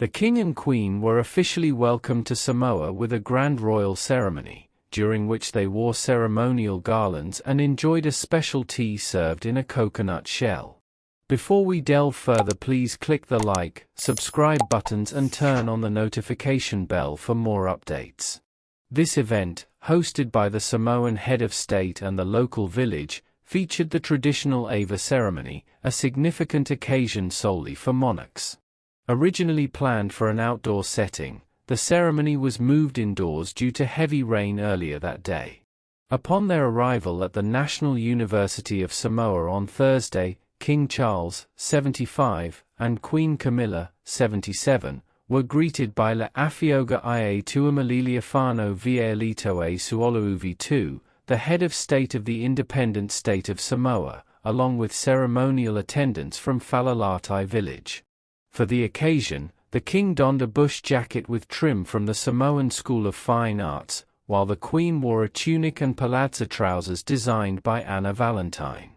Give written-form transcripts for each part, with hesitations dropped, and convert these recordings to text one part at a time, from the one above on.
The king and queen were officially welcomed to Samoa with a grand royal ceremony, during which they wore ceremonial garlands and enjoyed a special tea served in a coconut shell. Before we delve further, please click the like, subscribe buttons and turn on the notification bell for more updates. This event, hosted by the Samoan head of state and the local village, featured the traditional Ava ceremony, a significant occasion solely for monarchs. Originally planned for an outdoor setting, the ceremony was moved indoors due to heavy rain earlier that day. Upon their arrival at the National University of Samoa on Thursday, King Charles, 75, and Queen Camilla, 77, were greeted by Le Afioga Ia Tuamaliliafano Vielitoe Suoluuvi II, the head of state of the independent state of Samoa, along with ceremonial attendants from Falalatai village. For the occasion, the king donned a bush jacket with trim from the Samoan School of Fine Arts, while the queen wore a tunic and palazzo trousers designed by Anna Valentine.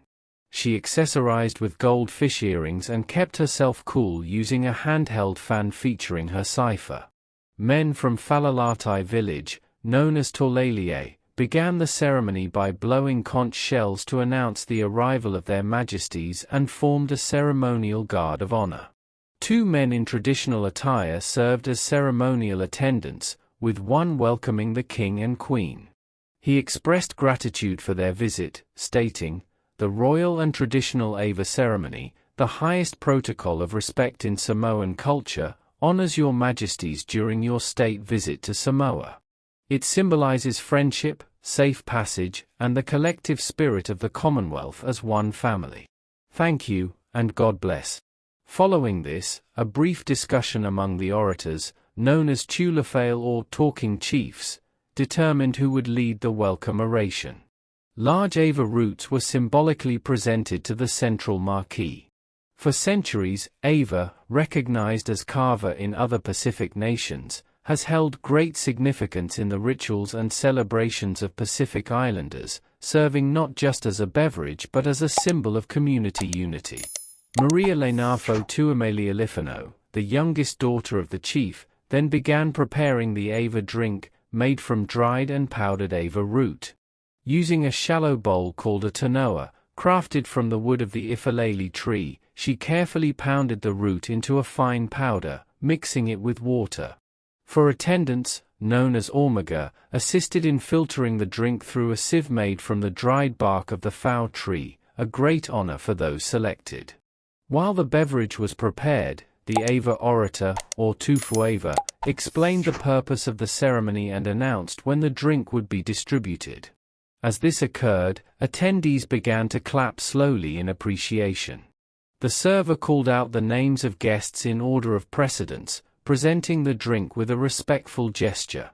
She accessorized with gold fish earrings and kept herself cool using a handheld fan featuring her cipher. Men from Falalatai village, known as Tolalie, began the ceremony by blowing conch shells to announce the arrival of their majesties and formed a ceremonial guard of honor. Two men in traditional attire served as ceremonial attendants, with one welcoming the king and queen. He expressed gratitude for their visit, stating, "The royal and traditional Ava ceremony, the highest protocol of respect in Samoan culture, honors your majesties during your state visit to Samoa. It symbolizes friendship, safe passage, and the collective spirit of the Commonwealth as one family. Thank you, and God bless." Following this, a brief discussion among the orators, known as Tulafale or talking chiefs, determined who would lead the welcome oration. Large Ava roots were symbolically presented to the central marquee. For centuries, Ava, recognized as kava in other Pacific nations, has held great significance in the rituals and celebrations of Pacific Islanders, serving not just as a beverage but as a symbol of community unity. Maria Lenafo Tuamaliliafano, the youngest daughter of the chief, then began preparing the Ava drink, made from dried and powdered Ava root. Using a shallow bowl called a tanoa, crafted from the wood of the Ifalele tree, she carefully pounded the root into a fine powder, mixing it with water. For attendants, known as Ormaga, assisted in filtering the drink through a sieve made from the dried bark of the fau tree, a great honor for those selected. While the beverage was prepared, the Ava orator, or Tufuava, explained the purpose of the ceremony and announced when the drink would be distributed. As this occurred, attendees began to clap slowly in appreciation. The server called out the names of guests in order of precedence, presenting the drink with a respectful gesture.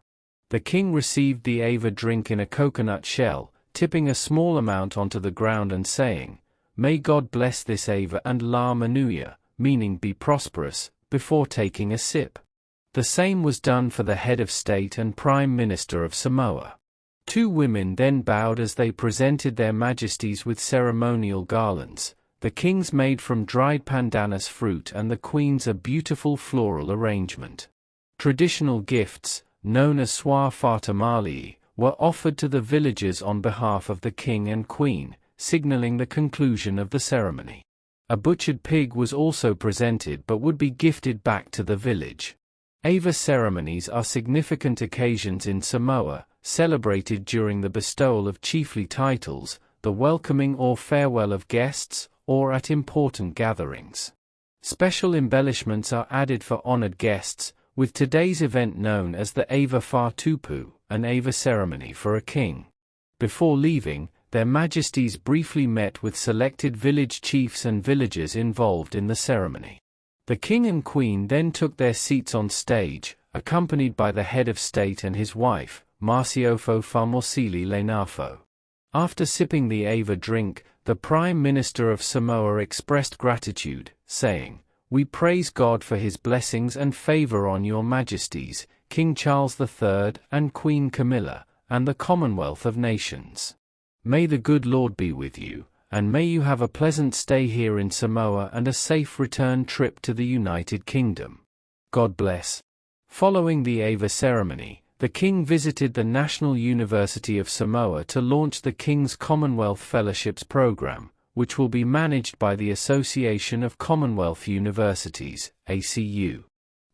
The king received the Ava drink in a coconut shell, tipping a small amount onto the ground and saying, "May God bless this Ava and La Manuia," meaning be prosperous, before taking a sip. The same was done for the head of state and prime minister of Samoa. Two women then bowed as they presented their majesties with ceremonial garlands, the king's made from dried pandanus fruit and the queen's a beautiful floral arrangement. Traditional gifts, known as swa fatamali, were offered to the villagers on behalf of the king and queen, signaling the conclusion of the ceremony. A butchered pig was also presented but would be gifted back to the village. Ava ceremonies are significant occasions in Samoa, celebrated during the bestowal of chiefly titles, the welcoming or farewell of guests, or at important gatherings. Special embellishments are added for honored guests, with today's event known as the Ava Fatupu, an Ava ceremony for a king. Before leaving, their majesties briefly met with selected village chiefs and villagers involved in the ceremony. The king and queen then took their seats on stage, accompanied by the head of state and his wife, Marciofo Famosili Lenafo. After sipping the Ava drink, the Prime Minister of Samoa expressed gratitude, saying, "We praise God for his blessings and favor on your majesties, King Charles III and Queen Camilla, and the Commonwealth of Nations. May the good Lord be with you, and may you have a pleasant stay here in Samoa and a safe return trip to the United Kingdom." God bless. Following the Ava ceremony, the king visited the National University of Samoa to launch the King's Commonwealth Fellowships program, which will be managed by the Association of Commonwealth Universities, ACU.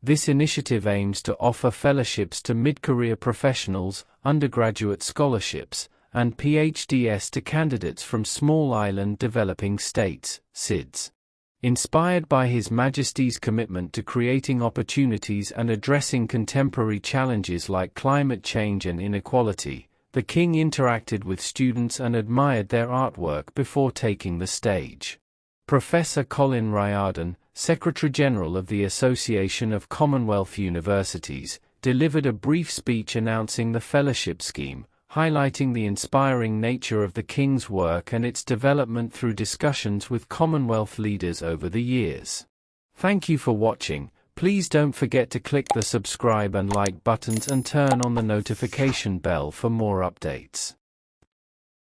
This initiative aims to offer fellowships to mid-career professionals, undergraduate scholarships, and PhDs to candidates from small island developing states, SIDS. Inspired by His Majesty's commitment to creating opportunities and addressing contemporary challenges like climate change and inequality, the King interacted with students and admired their artwork before taking the stage. Professor Colin Riordan, Secretary-General of the Association of Commonwealth Universities, delivered a brief speech announcing the fellowship scheme, highlighting the inspiring nature of the King's work and its development through discussions with Commonwealth leaders over the years. Thank you for watching. Please don't forget to click the subscribe and like buttons and turn on the notification bell for more updates.